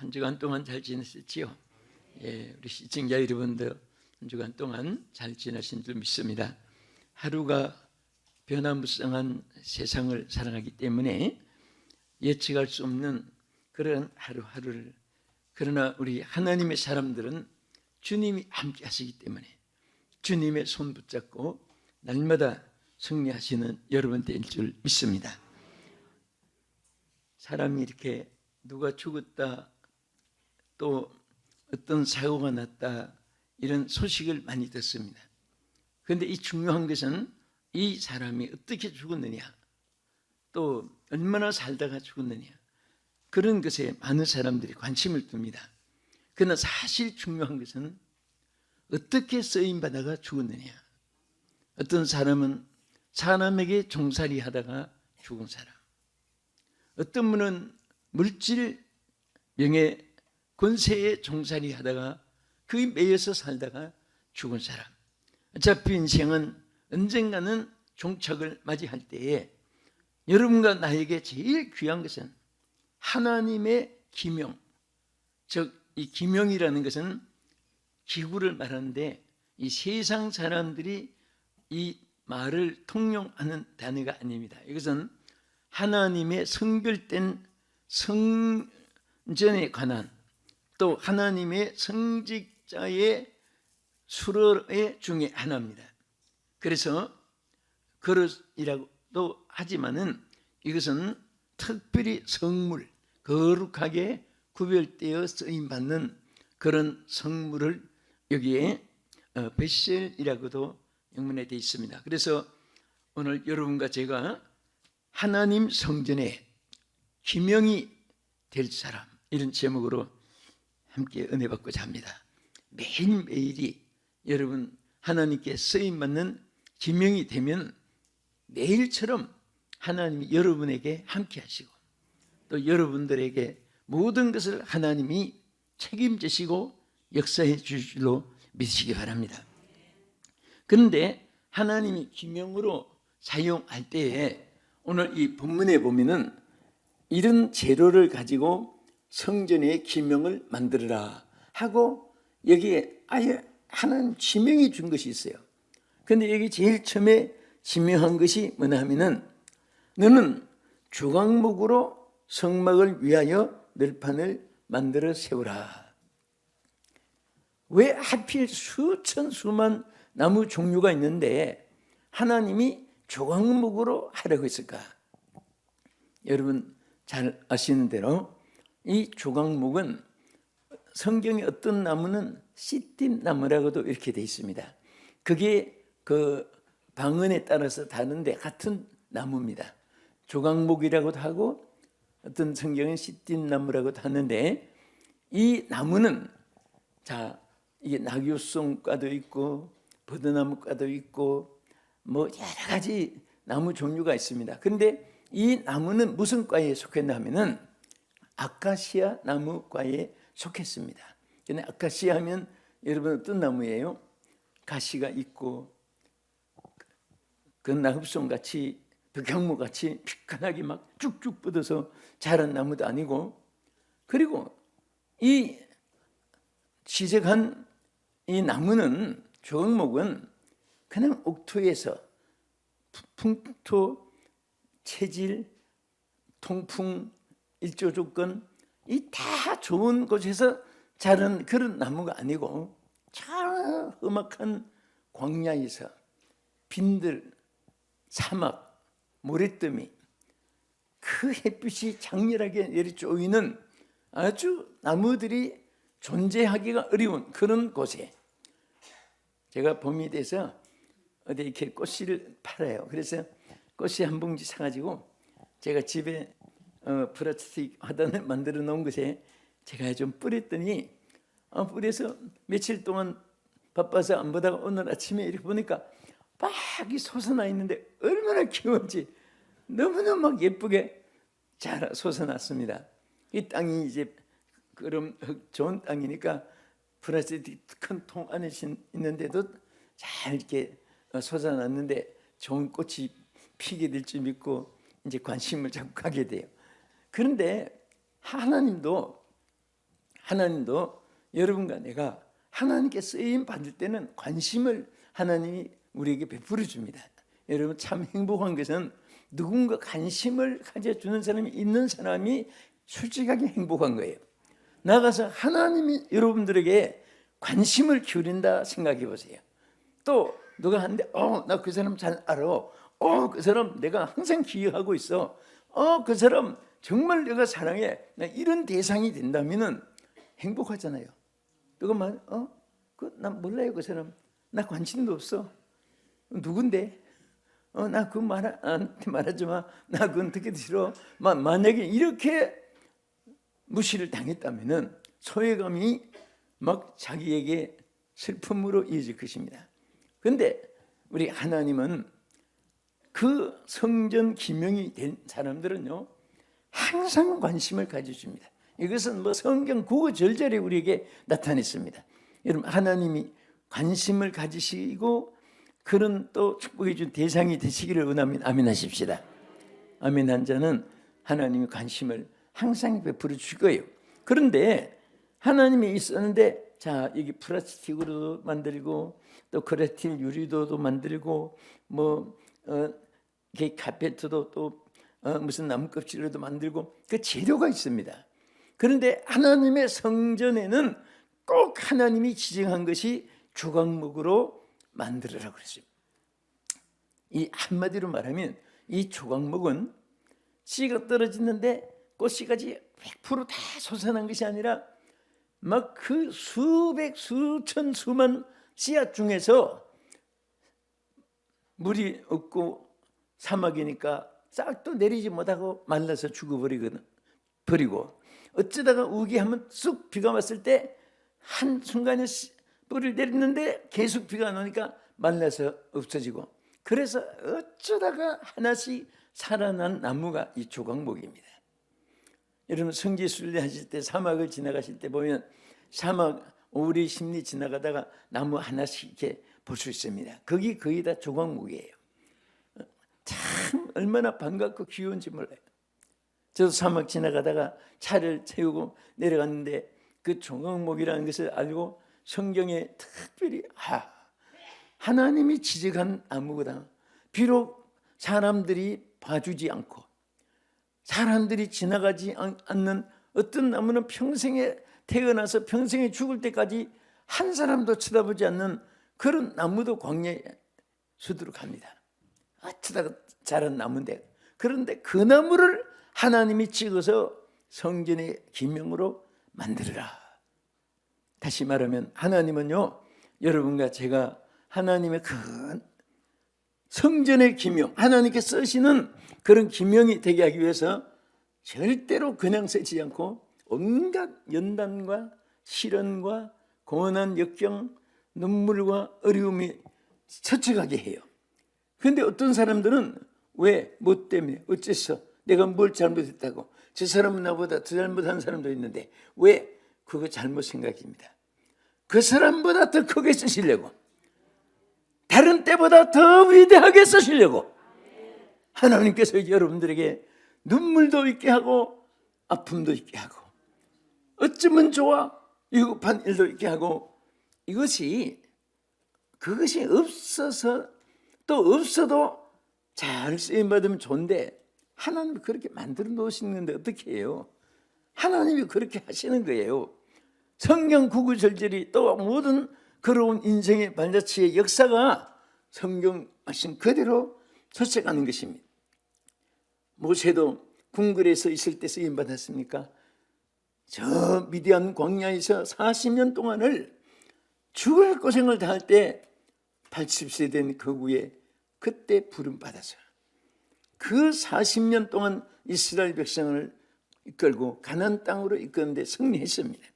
한 주간 동안 잘 지내셨지요? 예, 우리 시청자 여러분들 한 주간 동안 잘 지내신 줄 믿습니다. 하루가 변화무쌍한 세상을 살아가기 때문에 예측할 수 없는 그런 하루하루를, 그러나 우리 하나님의 사람들은 주님이 함께 하시기 때문에 주님의 손 붙잡고 날마다 승리하시는 여러분 될 줄 믿습니다. 사람이 이렇게 누가 죽었다, 또 어떤 사고가 났다, 이런 소식을 많이 듣습니다. 그런데 이 중요한 것은 이 사람이 어떻게 죽었느냐, 또 얼마나 살다가 죽었느냐, 그런 것에 많은 사람들이 관심을 둡니다. 그러나 사실 중요한 것은 어떻게 쓰임받아가 죽었느냐. 어떤 사람은 사람에게 종살이 하다가 죽은 사람, 어떤 분은 물질, 명예, 권세에 종살이 하다가 그에 매여서 살다가 죽은 사람. 어차피 인생은 언젠가는 종착을 맞이할 때에 여러분과 나에게 제일 귀한 것은 하나님의 기명, 즉 이 기명이라는 것은 기구를 말하는데 이 세상 사람들이 이 말을 통용하는 단어가 아닙니다. 이것은 하나님의 성별된 성전에 관한, 또 하나님의 성직자의 수로의 중에 하나입니다. 그래서 그릇이라고도 하지만은 이것은 특별히 성물, 거룩하게 구별되어 쓰임받는 그런 성물을 여기에 베셀이라고도 영문에 되어 있습니다. 그래서 오늘 여러분과 제가 하나님 성전에 기명이 될 사람, 이런 제목으로 함께 은혜 받고자 합니다. 매일매일이 여러분 하나님께 쓰임받는 기명이 되면 매일처럼 하나님이 여러분에게 함께 하시고 또 여러분들에게 모든 것을 하나님이 책임지시고 역사해 주실 줄로 믿으시기 바랍니다. 그런데 하나님이 기명으로 사용할 때에 오늘 이 본문에 보면은 이런 재료를 가지고 성전의 기명을 만들어라 하고 여기에 아예 하나님 지명이 준 것이 있어요. 그런데 여기 제일 처음에 지명한 것이 뭐냐 하면은 너는 주광목으로 성막을 위하여 널판을 만들어 세우라. 왜 하필 수천 수만 나무 종류가 있는데 하나님이 주광목으로 하려고 했을까? 여러분 잘 아시는 대로 이 주광목은 성경의 어떤 나무는 시띠 나무라고도 이렇게 되어 있습니다. 그게 그 방언에 따라서 다른데 같은 나무입니다. 주광목이라고도 하고 어떤 성경은 시띠 나무라고도 하는데 이 나무는 자 이게 낙엽송과도 있고 버드나무과도 있고 뭐 여러 가지 나무 종류가 있습니다. 그런데 이 나무는 무슨 과에 속했나 하면은 아카시아 나무과에 속했습니다. 근데 아카시아 하면 여러분 어떤 나무예요? 가시가 있고 그 낙엽송같이 벽향모같이 피칸하게 막 쭉쭉 뻗어서 자란 나무도 아니고, 그리고 이 지적한 이 나무는 주광목은 그냥 옥토에서 풍토, 체질, 통풍, 일조 조건 이 다 좋은 곳에서 자란 그런 나무가 아니고 참 험악한 광야에서 빈들, 사막, 모래더미, 그 햇빛이 장렬하게 내리쪼이는 아주 나무들이 존재하기가 어려운 그런 곳에 제가 봄이 돼서 어디 이렇게 꽃씨를 팔아요. 그래서 꽃씨 한 봉지 사가지고 제가 집에 플라스틱 화단을 만들어 놓은 것에 제가 좀 뿌렸더니 뿌려서 며칠 동안 바빠서 안 보다가 오늘 아침에 이렇게 보니까 막 이 솟아나 있는데 얼마나 귀여운지 너무너무 막 예쁘게 잘 솟아났습니다. 이 땅이 이제 그럼 좋은 땅이니까 플라스틱 큰 통 안에 있는데도 잘 이렇게 솟아났는데 좋은 꽃이 피게 될 줄 믿고 이제 관심을 자꾸 가게 돼요. 그런데 하나님도 하나님도 여러분과 내가 하나님께 쓰임 받을 때는 관심을 하나님이 우리에게 베풀어 줍니다. 여러분 참 행복한 것은 누군가 관심을 가져주는 사람이 있는 사람이 솔직하게 행복한 거예요. 나가서 하나님이 여러분들에게 관심을 기울인다 생각해 보세요. 또 누가 하는데 나 그 사람 잘 알아. 그 사람 내가 항상 기억하고 있어. 그 사람 정말 내가 사랑해. 이런 대상이 된다면은 행복하잖아요. 누가 말 난 몰라요. 그 사람 나 관심도 없어. 누군데? 나 그거 말하지 마. 나 그건 듣기도 싫어. 만약에 이렇게 무시를 당했다면은 소외감이 막 자기에게 슬픔으로 이어질 것입니다. 그런데 우리 하나님은 그 성전 기명이 된 사람들은요 항상 관심을 가져줍니다. 이것은 성경 구구절절히 우리에게 나타냈습니다. 여러분 하나님이 관심을 가지시고 그런 또 축복해 준 대상이 되시기를 원합니다. 아멘 하십시다. 아멘 한 자는 하나님이 관심을 항상 베풀어 줄 거예요. 그런데 하나님이 있었는데 자 여기 플라스틱으로도 만들고 또 그레틸 유리도도 만들고 카페트도 또 무슨 나무 껍질로도 만들고 그 재료가 있습니다. 그런데 하나님의 성전에는 꼭 하나님이 지정한 것이 조각목으로 만들으라고 그랬습니다. 이 한마디로 말하면 이 조각목은 씨가 떨어지는데 꽃씨까지 100% 다 솟아난 것이 아니라 막 그 수백 수천 수만 씨앗 중에서 물이 없고 사막이니까 싹도 내리지 못하고 말라서 죽어버리거든. 버리고 어쩌다가 우기하면 쑥 비가 왔을 때 한순간에 뿌리를 내렸는데 계속 비가 안 오니까 말라서 없어지고 그래서 어쩌다가 하나씩 살아난 나무가 이 조각목입니다. 여러분 성지순례 하실 때 사막을 지나가실 때 보면 사막 오리 심리 지나가다가 나무 하나씩 이렇게 볼 수 있습니다. 거기 거의 다 조각목이에요. 참 얼마나 반갑고 귀여운지 몰라요. 저도 사막 지나가다가 차를 세우고 내려갔는데 그 조각목이라는 것을 알고 성경에 특별히 하나님이 지적한 나무구나. 비록 사람들이 봐주지 않고 사람들이 지나가지 않는 어떤 나무는 평생에 태어나서 평생에 죽을 때까지 한 사람도 쳐다보지 않는 그런 나무도 광야에 수두룩합니다. 어쩌다가 자란 나무인데 그런데 그 나무를 하나님이 찍어서 성전의 기명으로 만들어라. 다시 말하면 하나님은요 여러분과 제가 하나님의 큰 성전의 기명 하나님께 쓰시는 그런 기명이 되게 하기 위해서 절대로 그냥 쓰지 않고 온갖 연단과 시련과 고난한 역경 눈물과 어려움이 처쳐가게 해요. 그런데 어떤 사람들은 왜? 뭐 때문에? 어째서? 내가 뭘 잘못했다고? 저 사람은 나보다 더 잘못한 사람도 있는데 왜? 그거 잘못 생각입니다. 그 사람보다 더 크게 쓰시려고 다른 때보다 더 위대하게 쓰시려고 하나님께서 여러분들에게 눈물도 있게 하고 아픔도 있게 하고 어쩌면 좋아 위급한 일도 있게 하고 그것이 없어서 또 없어도 잘 쓰임받으면 좋은데 하나님이 그렇게 만들어 놓으시는데 어떻게 해요? 하나님이 그렇게 하시는 거예요. 성경 구구절절이 또 모든 그런 인생의 발자취의 역사가 성경 말씀 그대로 설명하는 것입니다. 모세도 궁궐에서 있을 때 쓰임 받았습니까? 저 미디안 광야에서 40년 동안을 죽을 고생을 다할 때 80세 된 그 후에 그때 부름 받았어요. 그 40년 동안 이스라엘 백성을 이끌고 가나안 땅으로 이끄는데 승리했습니다.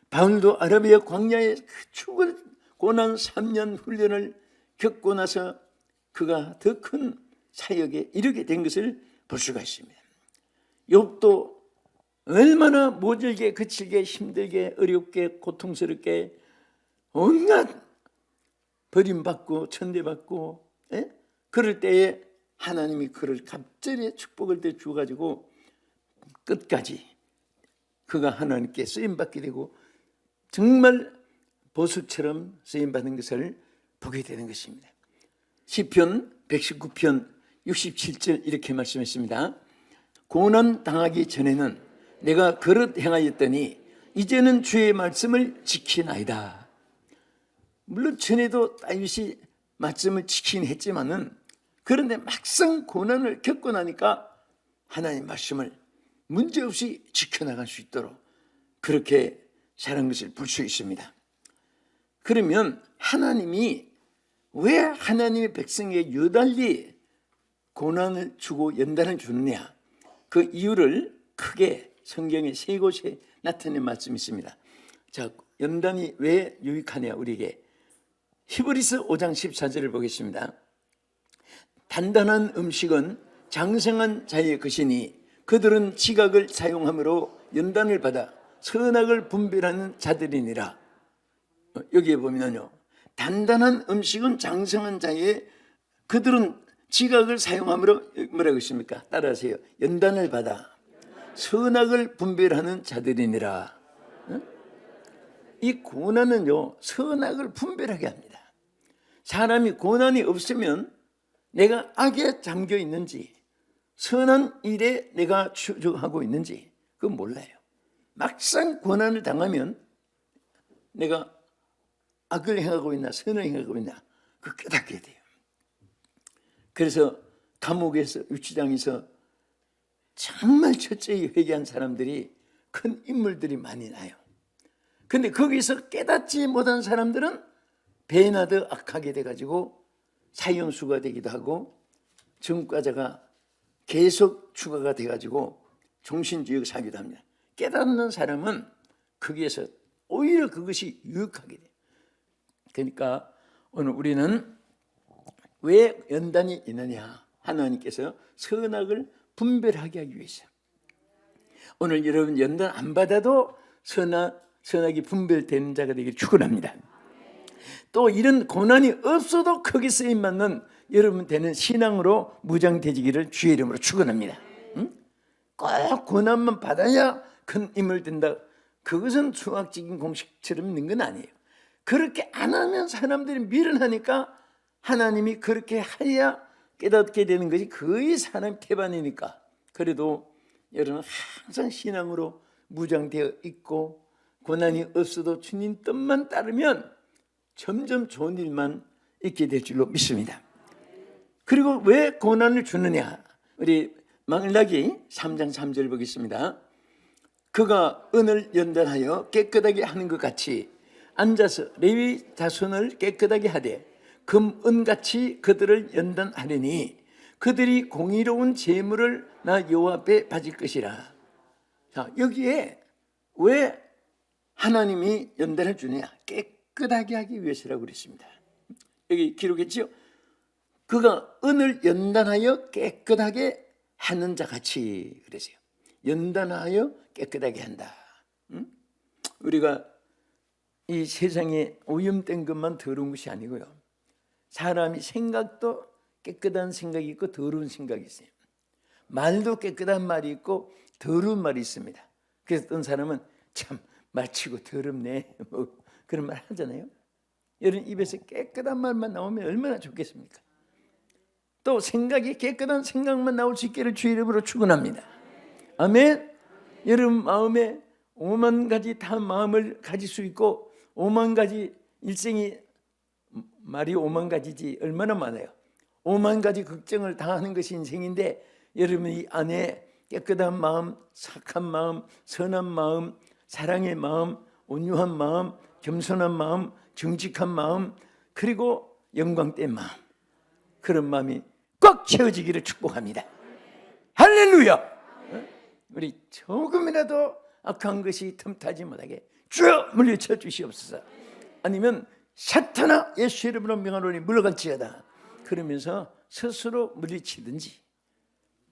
바울도 아라비아 광야에 죽을 고난 3년 훈련을 겪고 나서 그가 더 큰 사역에 이르게 된 것을 볼 수가 있습니다. 욥도 얼마나 모질게 거칠게 힘들게 어렵게 고통스럽게 온갖 버림받고 천대받고 그럴 때에 하나님이 그를 갑절의 축복을 주어가지고 끝까지 그가 하나님께 쓰임받게 되고 정말 보수처럼 쓰임받은 것을 보게 되는 것입니다. 시편 119편 67절 이렇게 말씀했습니다. 고난 당하기 전에는 내가 그릇 행하였더니 이제는 주의 말씀을 지키나이다. 물론 전에도 다윗이 말씀을 지키긴 했지만은 그런데 막상 고난을 겪고 나니까 하나님 말씀을 문제없이 지켜나갈 수 있도록 그렇게 자란 것을 볼 수 있습니다. 그러면 하나님이 왜 하나님의 백성에게 유달리 고난을 주고 연단을 주느냐, 그 이유를 크게 성경의 세 곳에 나타낸 말씀이 있습니다. 자, 연단이 왜 유익하냐 우리에게. 히브리서 5장 14절을 보겠습니다. 단단한 음식은 장성한 자의 것이니 그들은 지각을 사용함으로 연단을 받아 선악을 분별하는 자들이니라. 여기에 보면요, 단단한 음식은 장성한 자의, 그들은 지각을 사용함으로 뭐라고 있습니까? 따라하세요. 연단을 받아 선악을 분별하는 자들이니라. 이 고난은요, 선악을 분별하게 합니다. 사람이 고난이 없으면 내가 악에 잠겨 있는지 선한 일에 내가 추적하고 있는지 그건 몰라요. 막상 고난을 당하면 내가 악을 행하고 있나 선을 행하고 있나 그 깨닫게 돼요. 그래서 감옥에서, 유치장에서 정말 철저히 회개한 사람들이, 큰 인물들이 많이 나요. 근데 거기서 깨닫지 못한 사람들은 배나 더 악하게 돼가지고 사형수가 되기도 하고 전과자가 계속 추가가 돼가지고 종신지옥 사기도 합니다. 깨닫는 사람은 거기에서 오히려 그것이 유익하게 돼요. 그러니까 오늘 우리는 왜 연단이 있느냐, 하나님께서 선악을 분별하게 하기 위해서. 오늘 여러분 연단 안 받아도 선악이 분별되는 자가 되기를 축원합니다. 또 이런 고난이 없어도 크게 쓰임받는 여러분 되는 신앙으로 무장되지기를 주의 이름으로 축원합니다. 꼭 고난만 받아야 큰 힘을 든다, 그것은 수학적인 공식처럼 있는 건 아니에요. 그렇게 안 하면 사람들이 미련하니까 하나님이 그렇게 하야 깨닫게 되는 것이 거의 사람 태반이니까. 그래도 여러분 항상 신앙으로 무장되어 있고 고난이 없어도 주님 뜻만 따르면 점점 좋은 일만 있게 될 줄로 믿습니다. 그리고 왜 고난을 주느냐, 우리 말라기 3장 3절 보겠습니다. 그가 은을 연단하여 깨끗하게 하는 것 같이 앉아서 레위 자손을 깨끗하게 하되 금, 은같이 그들을 연단하리니 그들이 공의로운 재물을 나 여호와 앞에 바칠 것이라. 자, 여기에 왜 하나님이 연단을 주느냐, 깨끗하게 하기 위해서라고 그랬습니다. 여기 기록했죠. 그가 은을 연단하여 깨끗하게 하는 자 같이 그러세요. 연단하여 깨끗하게 한다. 우리가 이 세상에 오염된 것만 더러운 것이 아니고요, 사람이 생각도 깨끗한 생각이 있고 더러운 생각이 있어요. 말도 깨끗한 말이 있고 더러운 말이 있습니다. 그래서 어떤 사람은 참 말치고 더럽네 뭐 그런 말 하잖아요. 여러분 입에서 깨끗한 말만 나오면 얼마나 좋겠습니까? 또 생각이 깨끗한 생각만 나올 수 있기를 주의 이름으로 축원합니다. 아멘. 여러분 마음에 5만 가지 다 마음을 가질 수 있고 5만 가지, 일생이 말이 5만 가지지 얼마나 많아요. 5만 가지 걱정을 다 하는 것이 인생인데 여러분 이 안에 깨끗한 마음, 착한 마음, 선한 마음, 사랑의 마음, 온유한 마음, 겸손한 마음, 정직한 마음, 그리고 영광된 마음, 그런 마음이 꽉 채워지기를 축복합니다. 할렐루야. 우리 조금이라도 악한 것이 틈타지 못하게 쭉 물리쳐 주시옵소서. 아니면 사탄아 예수 이름으로 명하노니 물러갈지어다 그러면서 스스로 물리치든지.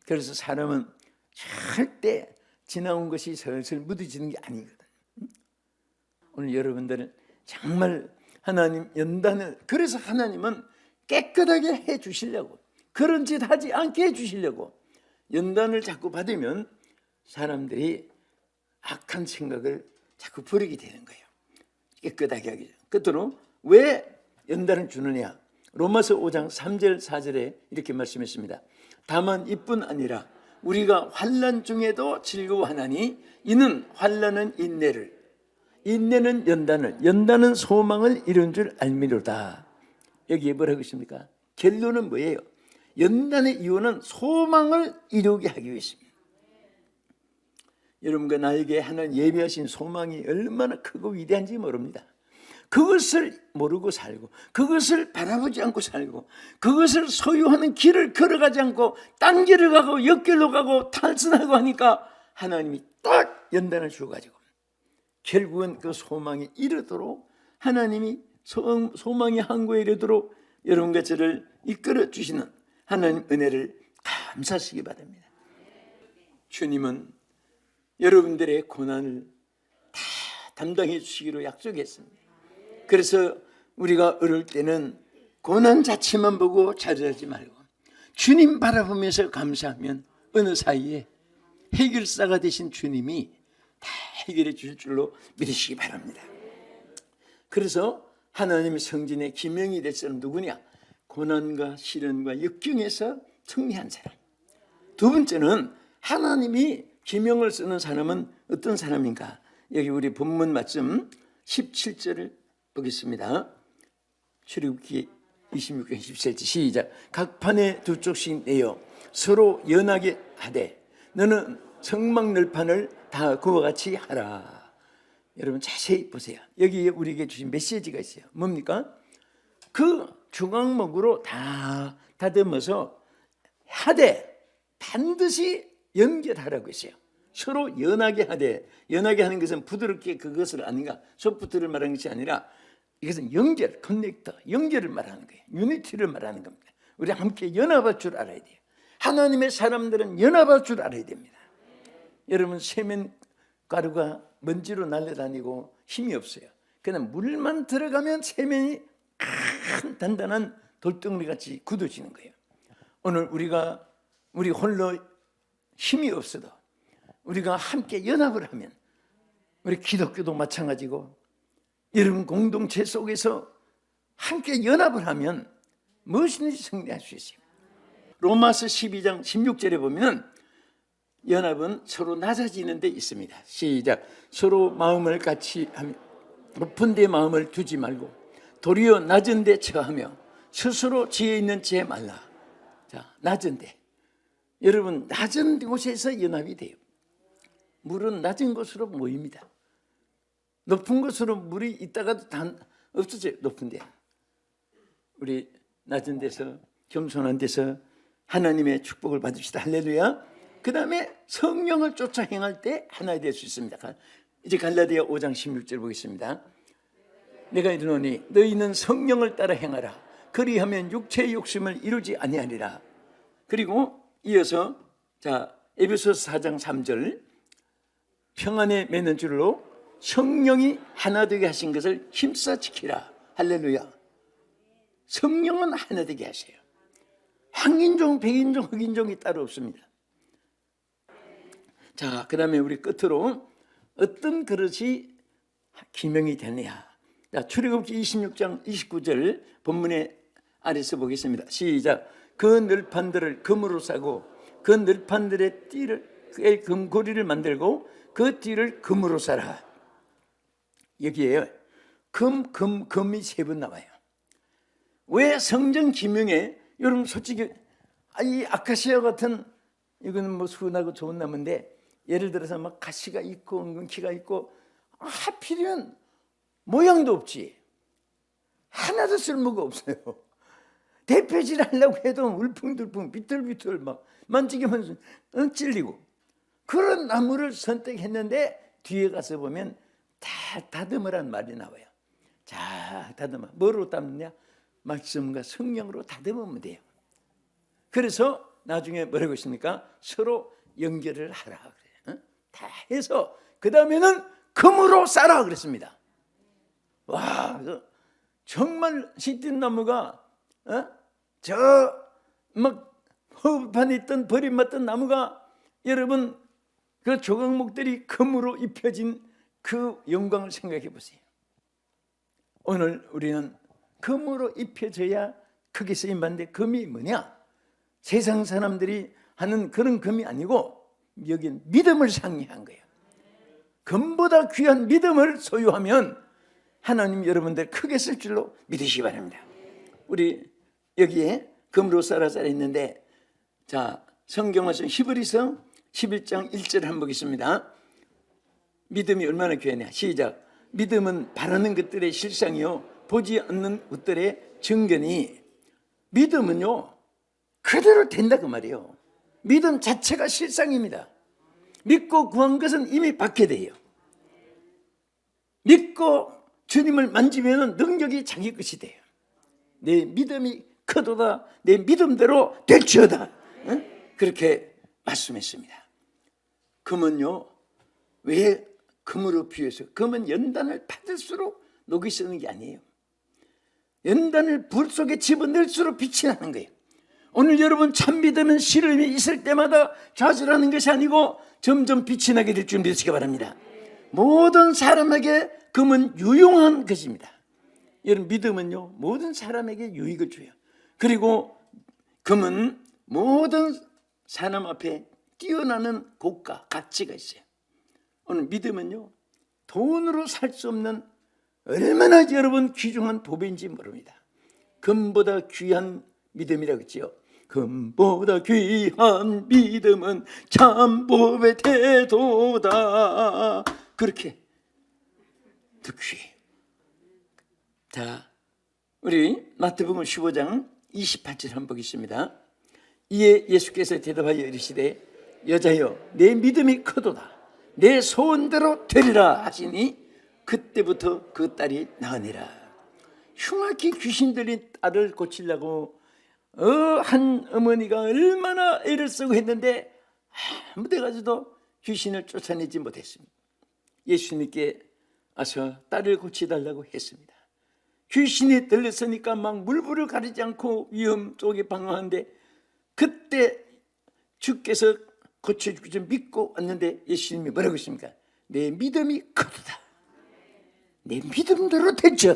그래서 사람은 절대 지나온 것이 슬슬 묻어지는 게 아니거든. 오늘 여러분들은 정말 하나님 연단을, 그래서 하나님은 깨끗하게 해 주시려고, 그런 짓 하지 않게 해 주시려고 연단을 자꾸 받으면 사람들이 악한 생각을 자꾸 버리게 되는 거예요. 깨끗하게 하기 전. 끝으로 왜 연단을 주느냐? 로마서 5장 3절 4절에 이렇게 말씀했습니다. 다만 이뿐 아니라 우리가 환난 중에도 즐거워하나니 이는 환난은 인내를, 인내는 연단을, 연단은 소망을 이룬 줄 알미로다. 여기에 뭐라고 있습니까? 결론은 뭐예요? 연단의 이유는 소망을 이루게 하기 위해서입니다. 여러분과 나에게 하나님 예비하신 소망이 얼마나 크고 위대한지 모릅니다. 그것을 모르고 살고, 그것을 바라보지 않고 살고, 그것을 소유하는 길을 걸어가지 않고 딴 길을 가고 옆길로 가고 탈선하고 하니까 하나님이 딱 연단을 주어가지고 결국은 그 소망이 이르도록 하나님이 소망의 항구에 이르도록 여러분과 저를 이끌어 주시는 하나님 은혜를 감사하시기 바랍니다. 주님은 여러분들의 고난을 다 담당해 주시기로 약속했습니다. 그래서 우리가 어려울 때는 고난 자체만 보고 자르지 말고 주님 바라보면서 감사하면 어느 사이에 해결사가 되신 주님이 다 해결해 주실 줄로 믿으시기 바랍니다. 그래서 하나님의 성진의 기명이 될 사람은 누구냐? 고난과 시련과 역경에서 승리한 사람. 두 번째는 하나님이 기명을 쓰는 사람은 어떤 사람인가? 여기 우리 본문 말씀 17절을 보겠습니다. 출애굽기 26장 17절 시작. 각 판에 두 쪽씩 내어 서로 연하게 하되 너는 성막늘판을 다 그와 같이 하라. 여러분 자세히 보세요. 여기에 우리에게 주신 메시지가 있어요. 뭡니까? 그 중앙목으로 다 다듬어서 하되 반드시 연결하라고 했어요. 서로 연하게 하되, 연하게 하는 것은 부드럽게 그것을 아닌가 소프트를 말하는 것이 아니라 이것은 연결, 커넥터, 연결을 말하는 거예요. 유니티를 말하는 겁니다. 우리 함께 연합할 줄 알아야 돼요. 하나님의 사람들은 연합할 줄 알아야 됩니다. 여러분 세면 가루가 먼지로 날려다니고 힘이 없어요. 그냥 물만 들어가면 세면이 큰 단단한 돌덩어리 같이 굳어지는 거예요. 오늘 우리 홀로 힘이 없어도 우리가 함께 연합을 하면, 우리 기독교도 마찬가지고 여러분 공동체 속에서 함께 연합을 하면 무엇이든지 승리할 수 있어요. 로마서 12장 16절에 보면 연합은 서로 낮아지는 데 있습니다. 시작. 서로 마음을 같이 하며 높은 데 마음을 두지 말고 도리어 낮은 데 처하며 스스로 지혜 있는 채 말라. 자, 낮은 데. 여러분 낮은 곳에서 연합이 돼요. 물은 낮은 곳으로 모입니다. 높은 곳으로 물이 있다가도 다 없어져요. 높은 데. 우리 낮은 데서 겸손한 데서 하나님의 축복을 받읍시다. 할렐루야. 그 다음에 성령을 쫓아 행할 때 하나 될 수 있습니다. 이제 갈라디아 5장 16절 보겠습니다. 내가 이르노니 너희는 성령을 따라 행하라. 그리하면 육체의 욕심을 이루지 아니하리라. 그리고 이어서 자 에베소서 4장 3절 평안에 맺는 줄로 성령이 하나 되게 하신 것을 힘써 지키라. 할렐루야. 성령은 하나 되게 하세요. 황인종, 백인종, 흑인종이 따로 없습니다. 자, 그 다음에 우리 끝으로 어떤 그릇이 기명이 되느냐. 자, 출애굽기 26장 29절 본문의 아래서 보겠습니다. 시작. 그 늘판들을 금으로 싸고 그 늘판들의 띠를 금고리를 만들고 그 띠를 금으로 싸라. 여기에 금이 세 번 나와요. 왜 성전 기명에 여러분 솔직히 이 아카시아 같은 이거는 뭐 순하고 좋은 나무인데 예를 들어서 막 가시가 있고 은근키가 있고 하필이면 모양도 없지. 하나도 쓸모가 없어요. 대패질 하려고 해도 울풍들풍 비틀비틀 막 만지기만 찔리고 그런 나무를 선택했는데 뒤에 가서 보면 다 다듬으란 말이 나와요. 자, 다듬어. 뭐로 다듬냐? 말씀과 성령으로 다듬으면 돼요. 그래서 나중에 뭐라고 했습니까? 서로 연결을 하라 그래요. 다 해서 그 다음에는 금으로 싸라 그랬습니다. 와, 정말 시든나무가 저 막 허브판에 있던 버림받던 나무가 여러분 그 조각목들이 금으로 입혀진 그 영광을 생각해 보세요. 오늘 우리는 금으로 입혀져야 크게 쓰임받는데, 금이 뭐냐? 세상 사람들이 하는 그런 금이 아니고 여기는 믿음을 상징한 거예요. 금보다 귀한 믿음을 소유하면 하나님 여러분들 크게 쓸 줄로 믿으시기 바랍니다. 우리 여기에 금으로 쌀아쌀 있는데, 자, 성경 말씀 히브리서 11장 1절 한번 보겠습니다. 믿음이 얼마나 귀하냐. 시작. 믿음은 바라는 것들의 실상이요 보지 않는 것들의 증거니. 믿음은요 그대로 된다 그 말이에요. 믿음 자체가 실상입니다. 믿고 구한 것은 이미 받게 돼요. 믿고 주님을 만지면 능력이 자기 것이 돼요. 내 믿음이 크도다, 내 믿음대로 될지어다. 그렇게 말씀했습니다. 금은요 왜 금으로 비유해서, 금은 연단을 받을수록 녹이 쓰는 게 아니에요. 연단을 불 속에 집어넣을수록 빛이 나는 거예요. 오늘 여러분 참 믿으면 시름이 있을 때마다 좌절하는 것이 아니고 점점 빛이 나게 될 줄 믿으시기 바랍니다. 모든 사람에게 금은 유용한 것입니다. 여러분 믿음은요 모든 사람에게 유익을 줘요. 그리고 금은 모든 사람 앞에 뛰어나는 고가, 가치가 있어요. 오늘 믿음은요 돈으로 살 수 없는 얼마나 여러분 귀중한 보배인지 모릅니다. 금보다 귀한 믿음이라고 했지요. 금보다 귀한 믿음은 참 보배 태도다. 그렇게 더 귀해요. 자, 우리 마태복음 15장 28절 한번 보겠습니다. 이에 예수께서 대답하여 이르시되 여자여 내 믿음이 크도다, 내 소원대로 되리라 하시니 그때부터 그 딸이 나으니라. 흉악히 귀신 들린 딸을 고치려고 한 어머니가 얼마나 애를 쓰고 했는데 아무 데 가서도 귀신을 쫓아내지 못했습니다. 예수님께 와서 딸을 고치달라고 했습니다. 귀신이 들렸으니까 막 물불을 가리지 않고 위험 속에 방황하는데, 그때 주께서 고쳐주기 좀 믿고 왔는데 예수님이 뭐라고 했습니까? 내 믿음이 크도다, 내 믿음대로 됐죠.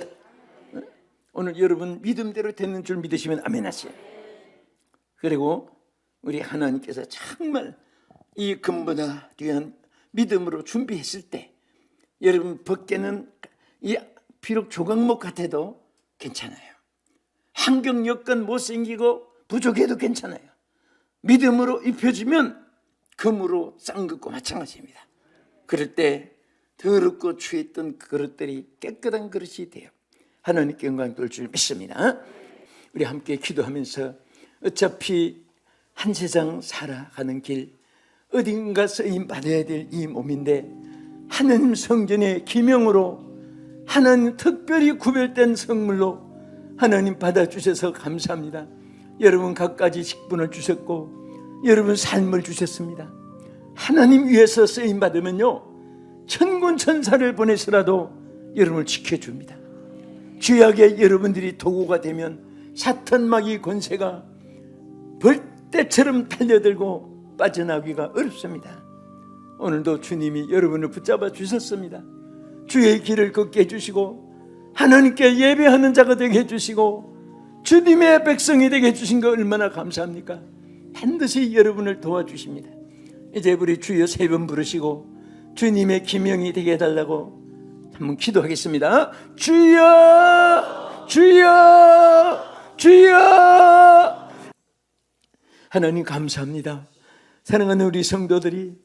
오늘 여러분 믿음대로 되는 줄 믿으시면 아멘 하세요. 그리고 우리 하나님께서 정말 이 금보다 귀한 믿음으로 준비했을 때, 여러분 벗게는 이 비록 조각목 같아도 괜찮아요. 환경 여건 못생기고 부족해도 괜찮아요. 믿음으로 입혀지면 금으로 싼 것과 마찬가지입니다. 그럴 때 더럽고 추했던 그릇들이 깨끗한 그릇이 돼요. 하나님께 영광 돌 줄 믿습니다. 우리 함께 기도하면서, 어차피 한 세상 살아가는 길, 어딘가 쓰임 받아야 될 이 몸인데 하나님 성전의 기명으로, 하나님 특별히 구별된 선물로 하나님 받아주셔서 감사합니다. 여러분 갖가지 식분을 주셨고 여러분 삶을 주셨습니다. 하나님 위해서 쓰임 받으면요 천군 천사를 보내서라도 여러분을 지켜줍니다. 죄악에 여러분들이 도구가 되면 사탄 마귀 권세가 벌떼처럼 달려들고 빠져나오기가 어렵습니다. 오늘도 주님이 여러분을 붙잡아 주셨습니다. 주의 길을 걷게 해주시고 하나님께 예배하는 자가 되게 해주시고 주님의 백성이 되게 해주신 거 얼마나 감사합니까? 반드시 여러분을 도와주십니다. 이제 우리 주여 세 번 부르시고 주님의 기명이 되게 해달라고 한번 기도하겠습니다. 주여, 주여, 주여. 하나님 감사합니다. 사랑하는 우리 성도들이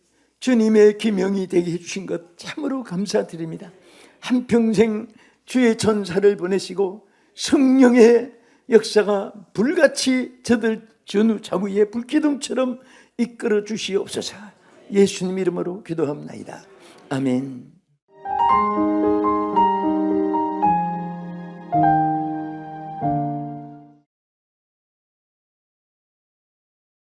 주님의 기명이 되게 해주신 것 참으로 감사드립니다. 한평생 주의 전사를 보내시고 성령의 역사가 불같이 저들 전후 자부의 불기둥처럼 이끌어 주시옵소서. 예수님 이름으로 기도합나이다. 아멘.